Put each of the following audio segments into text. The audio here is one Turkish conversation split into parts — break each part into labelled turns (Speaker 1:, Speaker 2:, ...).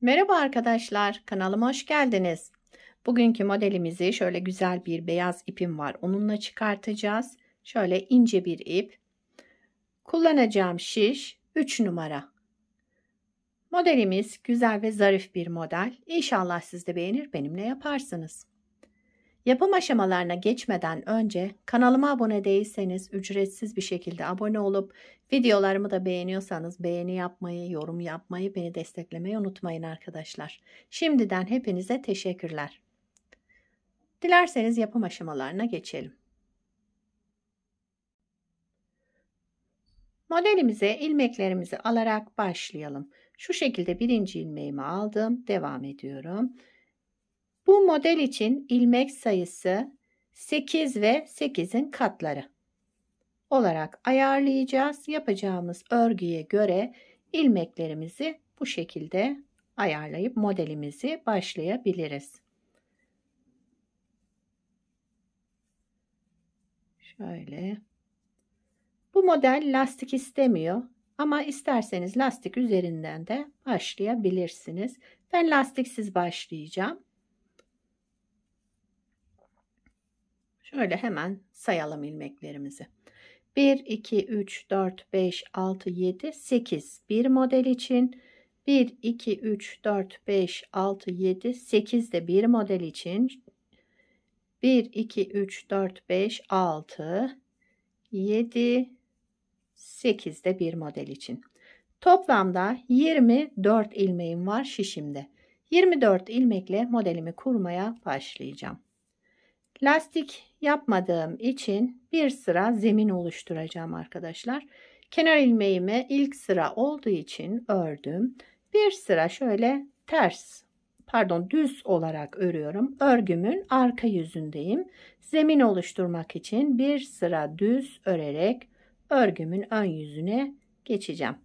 Speaker 1: Merhaba arkadaşlar, kanalıma hoş geldiniz. Bugünkü modelimizi şöyle güzel bir beyaz ipim var. Onunla çıkartacağız. Şöyle ince bir ip. Kullanacağım şiş 3 numara. Modelimiz güzel ve zarif bir model. İnşallah siz de beğenir, benimle yaparsınız. Yapım aşamalarına geçmeden önce kanalıma abone değilseniz ücretsiz bir şekilde abone olup videolarımı da beğeniyorsanız beğeni yapmayı, yorum yapmayı, beni desteklemeyi unutmayın arkadaşlar. Şimdiden hepinize teşekkürler. Dilerseniz yapım aşamalarına geçelim. Modelimize ilmeklerimizi alarak başlayalım. Şu şekilde birinci ilmeğimi aldım, devam ediyorum. Bu model için ilmek sayısı 8 ve 8'in katları olarak ayarlayacağız. Yapacağımız örgüye göre ilmeklerimizi bu şekilde ayarlayıp modelimizi başlayabiliriz. Şöyle. Bu model lastik istemiyor ama isterseniz lastik üzerinden de başlayabilirsiniz. Ben lastiksiz başlayacağım. Şöyle hemen sayalım ilmeklerimizi. 1, 2, 3, 4, 5, 6, 7, 8 bir model için. 1, 2, 3, 4, 5, 6, 7, 8 de bir model için. 1, 2, 3, 4, 5, 6, 7, 8 de bir model için. Toplamda 24 ilmeğim var şişimde. 24 ilmekle modelimi kurmaya başlayacağım. Lastik yapmadığım için bir sıra zemin oluşturacağım arkadaşlar. Kenar ilmeğimi ilk sıra olduğu için ördüm. Bir sıra şöyle düz olarak örüyorum. Örgümün arka yüzündeyim. Zemin oluşturmak için bir sıra düz örerek örgümün ön yüzüne geçeceğim.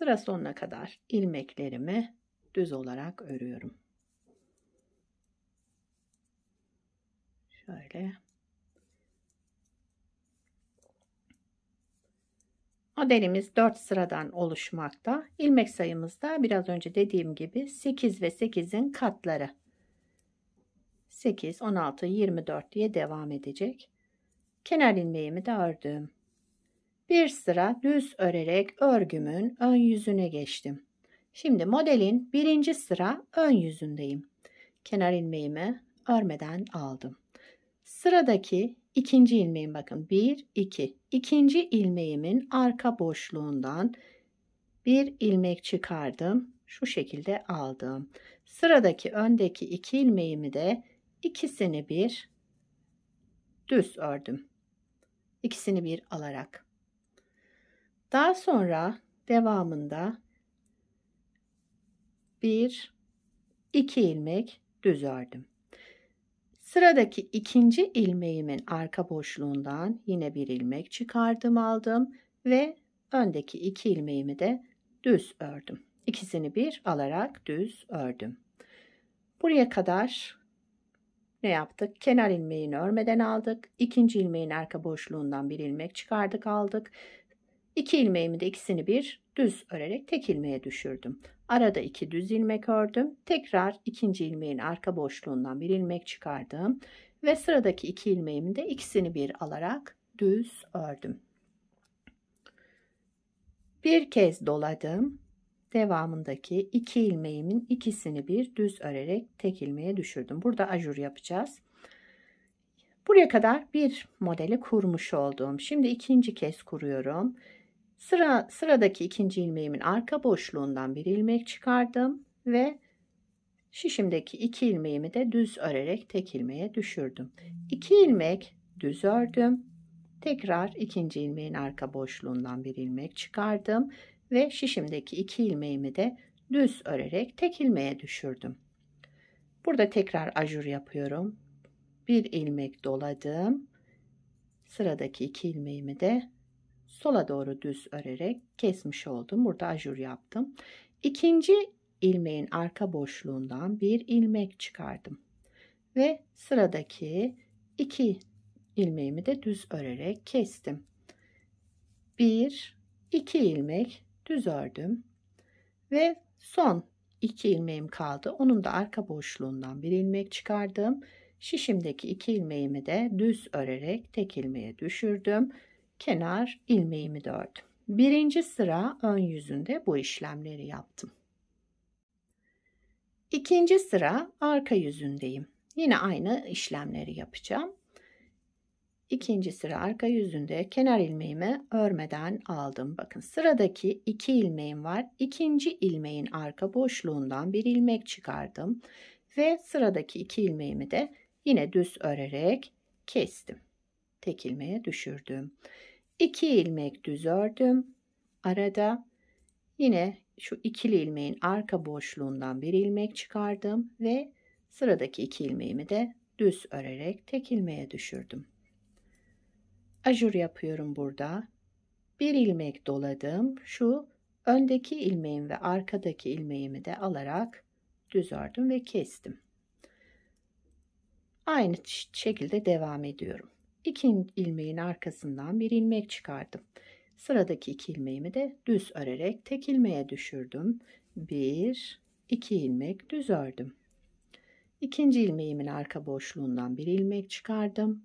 Speaker 1: Sıra sonuna kadar ilmeklerimi düz olarak örüyorum. Şöyle. Modelimiz 4 sıradan oluşmakta. İlmek sayımız da biraz önce dediğim gibi 8 ve 8'in katları. 8, 16, 24 diye devam edecek. Kenar ilmeğimi de ördüm. Bir sıra düz örerek örgümün ön yüzüne geçtim. Şimdi modelin birinci sıra ön yüzündeyim. Kenar ilmeğimi örmeden aldım. Sıradaki ikinci ilmeğim, bakın 1, 2. İkinci ilmeğimin arka boşluğundan bir ilmek çıkardım. Şu şekilde aldım. Sıradaki öndeki iki ilmeğimi de ikisini bir düz ördüm. İkisini bir alarak. Daha sonra devamında 1, 2 ilmek düz ördüm. Sıradaki ikinci ilmeğimin arka boşluğundan yine bir ilmek çıkardım, aldım ve öndeki iki ilmeğimi de düz ördüm. İkisini bir alarak düz ördüm. Buraya kadar ne yaptık? Kenar ilmeğini örmeden aldık. İkinci ilmeğin arka boşluğundan bir ilmek çıkardık, aldık. İki ilmeğimi de ikisini bir düz örerek tek ilmeğe düşürdüm. Arada 2 düz ilmek ördüm. Tekrar ikinci ilmeğin arka boşluğundan bir ilmek çıkardım ve sıradaki 2 ilmeğimi de ikisini bir alarak düz ördüm. Bir kez doladım. Devamındaki 2 ilmeğimin ikisini bir düz örerek tek ilmeğe düşürdüm. Burada ajur yapacağız. Buraya kadar bir modeli kurmuş oldum. Şimdi ikinci kez kuruyorum. Sıradaki ikinci ilmeğimin arka boşluğundan bir ilmek çıkardım ve şişimdeki 2 ilmeğimi de düz örerek tek ilmeğe düşürdüm. 2 ilmek düz ördüm. Tekrar ikinci ilmeğin arka boşluğundan bir ilmek çıkardım ve şişimdeki 2 ilmeğimi de düz örerek tek ilmeğe düşürdüm. Burada tekrar ajur yapıyorum. Bir ilmek doladım. Sıradaki 2 ilmeğimi de sola doğru düz örerek kesmiş oldum. Burada ajur yaptım. İkinci ilmeğin arka boşluğundan bir ilmek çıkardım ve sıradaki 2 ilmeğimi de düz örerek kestim. 1, 2 ilmek düz ördüm ve son 2 ilmeğim kaldı. Onun da arka boşluğundan bir ilmek çıkardım. Şişimdeki 2 ilmeğimi de düz örerek tek ilmeğe düşürdüm. Kenar ilmeğimi de ördüm. Birinci sıra ön yüzünde bu işlemleri yaptım. İkinci sıra arka yüzündeyim. Yine aynı işlemleri yapacağım. İkinci sıra arka yüzünde kenar ilmeğimi örmeden aldım. Bakın sıradaki 2 ilmeğim var. İkinci ilmeğin arka boşluğundan bir ilmek çıkardım. Ve sıradaki 2 ilmeğimi de yine düz örerek kestim. Tek ilmeğe düşürdüm. 2 ilmek düz ördüm. Arada yine şu ikili ilmeğin arka boşluğundan bir ilmek çıkardım ve sıradaki 2 ilmeğimi de düz örerek tek ilmeğe düşürdüm. Ajur yapıyorum burada. Bir ilmek doladım. Şu öndeki ilmeğim ve arkadaki ilmeğimi de alarak düz ördüm ve kestim. Aynı şekilde devam ediyorum. 2 ilmeğin arkasından bir ilmek çıkardım. Sıradaki 2 ilmeğimi de düz örerek tek ilmeğe düşürdüm. 1, 2 ilmek düz ördüm. İkinci ilmeğimin arka boşluğundan bir ilmek çıkardım.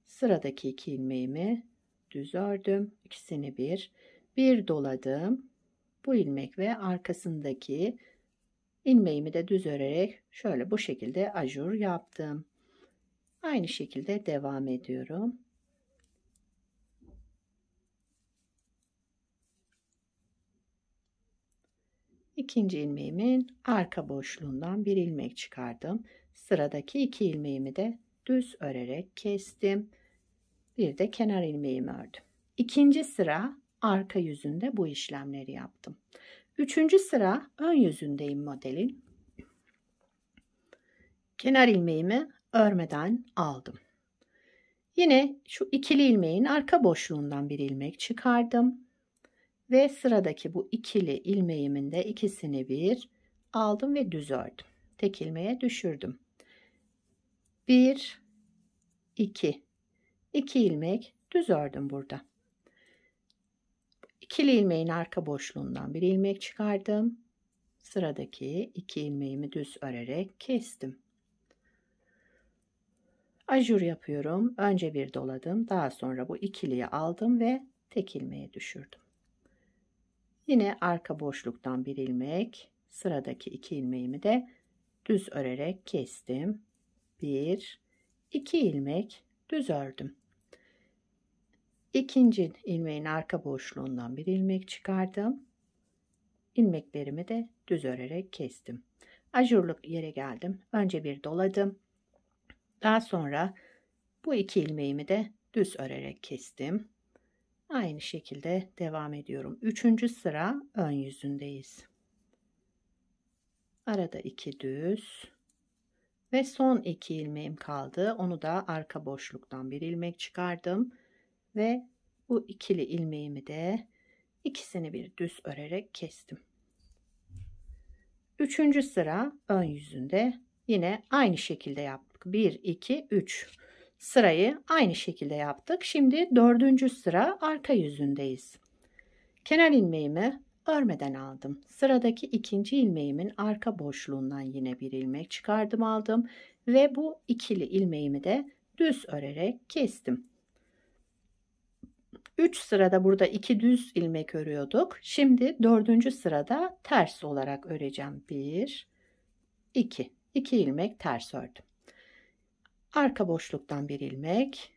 Speaker 1: Sıradaki 2 ilmeğimi düz ördüm. İkisini bir doladım. Bu ilmek ve arkasındaki ilmeğimi de düz örerek şöyle bu şekilde ajur yaptım. Aynı şekilde devam ediyorum. İkinci ilmeğimin arka boşluğundan bir ilmek çıkardım. Sıradaki 2 ilmeğimi de düz örerek kestim. Bir de kenar ilmeğimi ördüm. İkinci sıra arka yüzünde bu işlemleri yaptım. Üçüncü sıra ön yüzündeyim modelin. Kenar ilmeğimi örmeden aldım. Yine şu ikili ilmeğin arka boşluğundan bir ilmek çıkardım. Ve sıradaki bu ikili ilmeğimin de ikisini bir aldım ve düz ördüm. Tek ilmeğe düşürdüm. 1, 2. 2 ilmek düz ördüm burada. İkili ilmeğin arka boşluğundan bir ilmek çıkardım. Sıradaki 2 ilmeğimi düz örerek kestim. Ajur yapıyorum. Önce bir doladım. Daha sonra bu ikiliyi aldım ve tek ilmeğe düşürdüm. Yine arka boşluktan bir ilmek, sıradaki 2 ilmeğimi de düz örerek kestim. 1, 2 ilmek düz ördüm. İkinci ilmeğin arka boşluğundan bir ilmek çıkardım. İlmeklerimi de düz örerek kestim. Ajurluk yere geldim. Önce bir doladım. Daha sonra bu 2 ilmeğimi de düz örerek kestim. Aynı şekilde devam ediyorum. Üçüncü sıra ön yüzündeyiz. Arada 2 düz ve son 2 ilmeğim kaldı. Onu da arka boşluktan bir ilmek çıkardım ve bu ikili ilmeğimi de ikisini bir düz örerek kestim. Üçüncü sıra ön yüzünde yine aynı şekilde yaptık. 1, 2, 3. Sırayı aynı şekilde yaptık. Şimdi dördüncü sıra arka yüzündeyiz. Kenar ilmeğimi örmeden aldım. Sıradaki ikinci ilmeğimin arka boşluğundan yine bir ilmek çıkardım aldım. Ve bu ikili ilmeğimi de düz örerek kestim. 3 sırada burada 2 düz ilmek örüyorduk. Şimdi dördüncü sırada ters olarak öreceğim. 1, 2. 2 ilmek ters ördüm. Arka boşluktan bir ilmek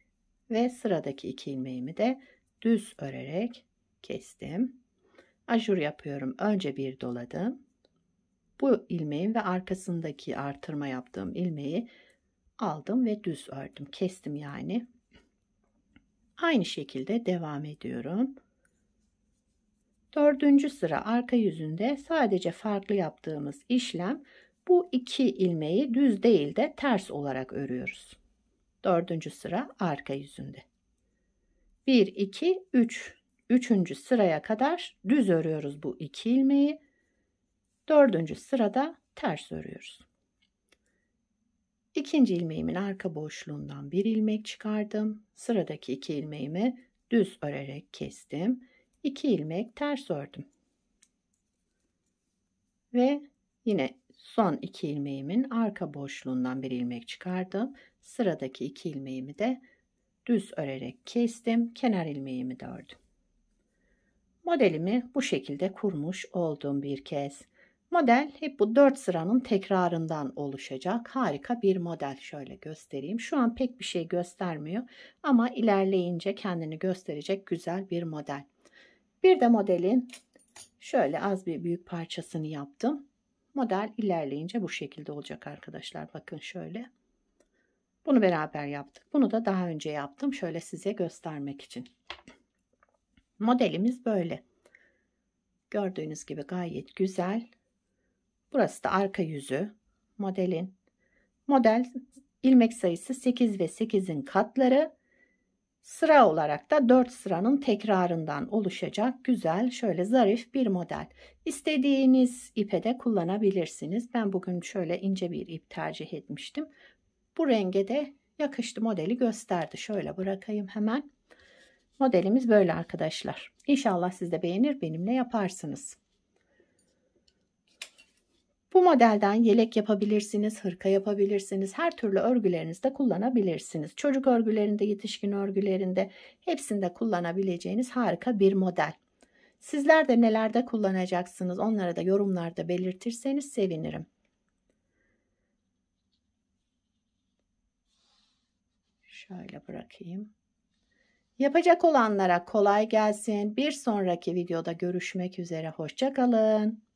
Speaker 1: ve sıradaki 2 ilmeğimi de düz örerek kestim. Ajur yapıyorum. Önce bir doladım. Bu ilmeğin ve arkasındaki artırma yaptığım ilmeği aldım ve düz ördüm. Kestim yani. Aynı şekilde devam ediyorum. Dördüncü sıra arka yüzünde sadece farklı yaptığımız işlem bu 2 ilmeği düz değil de ters olarak örüyoruz. Dördüncü sıra arka yüzünde. 1, 2, 3. Üçüncü sıraya kadar düz örüyoruz bu 2 ilmeği. Dördüncü sırada ters örüyoruz. İkinci ilmeğimin arka boşluğundan bir ilmek çıkardım. Sıradaki 2 ilmeğimi düz örerek kestim. 2 ilmek ters ördüm. Ve yine son 2 ilmeğimin arka boşluğundan bir ilmek çıkardım. Sıradaki 2 ilmeğimi de düz örerek kestim. Kenar ilmeğimi de ördüm. Modelimi bu şekilde kurmuş oldum bir kez. Model hep bu 4 sıranın tekrarından oluşacak. Harika bir model. Şöyle göstereyim. Şu an pek bir şey göstermiyor ama ilerleyince kendini gösterecek güzel bir model. Bir de modelin şöyle az bir büyük parçasını yaptım. Model ilerleyince bu şekilde olacak arkadaşlar. Bakın şöyle. Bunu beraber yaptık. Bunu da daha önce yaptım. Şöyle size göstermek için. Modelimiz böyle. Gördüğünüz gibi gayet güzel. Burası da arka yüzü modelin. Model ilmek sayısı 8 ve 8'in katları. Sıra olarak da 4 sıranın tekrarından oluşacak güzel şöyle zarif bir model. İstediğiniz ipe de kullanabilirsiniz. Ben bugün şöyle ince bir ip tercih etmiştim. Bu renge de yakıştı, modeli gösterdi. Şöyle bırakayım hemen. Modelimiz böyle arkadaşlar. İnşallah siz de beğenir, benimle yaparsınız. Bu modelden yelek yapabilirsiniz, hırka yapabilirsiniz. Her türlü örgülerinizde kullanabilirsiniz. Çocuk örgülerinde, yetişkin örgülerinde hepsinde kullanabileceğiniz harika bir model. Sizler de nelerde kullanacaksınız onları da yorumlarda belirtirseniz sevinirim. Şöyle bırakayım. Yapacak olanlara kolay gelsin. Bir sonraki videoda görüşmek üzere. Hoşça kalın.